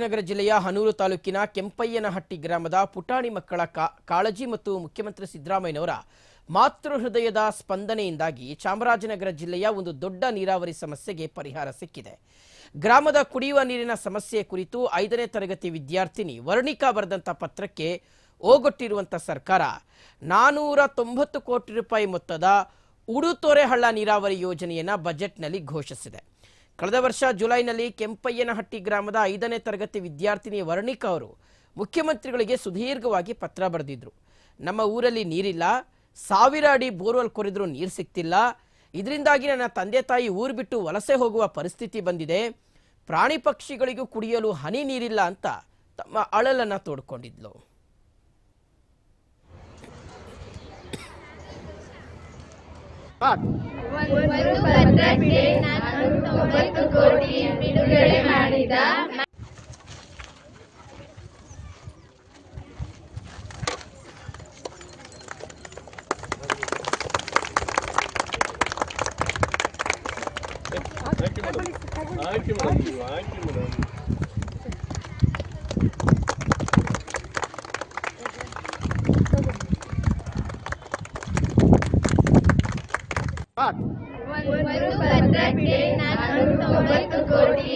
ನಗರ ಜಿಲ್ಲೆಯ ಹನೂರು ತಾಲೂಕಿನ ಕೆಂಪಯ್ಯನಹಟ್ಟಿ ಗ್ರಾಮದ ಪುಟಾಣಿ ಮಕ್ಕಳ ಕಾಳಜಿ ಮತ್ತು ಮುಖ್ಯಮಂತ್ರಿ ಸಿದ್ದರಾಮಯ್ಯನವರ ಮಾತೃ ಹೃದಯದ ಸ್ಪಂದನೆಯಿಂದಾಗಿ ಚಾಮರಾಜನಗರ ಜಿಲ್ಲೆಯ ಒಂದು ದೊಡ್ಡ ನೀರಾವರಿ ಸಮಸ್ಯೆಗೆ ಪರಿಹಾರ ಸಿಕ್ಕಿದೆ. ಗ್ರಾಮದ ಕುಡಿಯುವ ನೀರಿನ ಸಮಸ್ಯೆ ಕುರಿತು 5ನೇ ತರಗತಿ ವಿದ್ಯಾರ್ಥಿನಿ ವರ್ಣಿಕಾ ಬರೆದಂತ ಪತ್ರಕ್ಕೆ ಓಗೊಟ್ಟಿರುವಂತ ಸರ್ಕಾರ 490 ಕೋಟಿ ರೂಪಾಯಿ ಮೊತ್ತದ ಉಡುತೊರೆ ಹಳ್ಳ ನೀರಾವರಿ ಯೋಜನೆಯನ್ನ ಬಜೆಟ್ನಲ್ಲಿ ಘೋಷಿಸಿದೆ. ಕಳೆದ ವರ್ಷ ಜುಲೈನಲ್ಲಿ ಕೆಂಪಯ್ಯನಹಟ್ಟಿ ಗ್ರಾಮದ 5ನೇ ತರಗತಿ ವಿದ್ಯಾರ್ಥಿನಿ ವರ್ಣಿಕಾ ಅವರು ಮುಖ್ಯಮಂತ್ರಿಗಳಿಗೆ ಸುದೀರ್ಘವಾಗಿ ಪತ್ರ ಬರೆದಿದ್ರು. ನಮ್ಮ ಊರಲ್ಲಿ ನೀರಿಲ್ಲ, 1000 ಅಡಿ ಬೋರ್ವೆಲ್ ಕೊರೆದ್ರೂ ನೀರು ಸಿಗ್ತಿಲ್ಲ, ಇದರಿಂದಾಗಿ ನನ್ನ ತಂದೆ ತಾಯಿ ಊರು ಬಿಟ್ಟು ವಲಸೆ ಹೋಗುವ ಪರಿಸ್ಥಿತಿ ಬಂದಿದೆ, ಪ್ರಾಣಿ ಪಕ್ಷಿಗಳಿಗೂ ಕುಡಿಯಲು ಹನಿ ನೀರಿಲ್ಲ ಅಂತ ತಮ್ಮ ಅಳಲನ್ನ ತೋಡ್ಕೊಂಡಿದ್ಲು. ಬಿಡುಗಡೆ ಮಾಡಿದ ಒಂದು ಪತ್ರಕ್ಕೆ 490 ಕೋಟಿ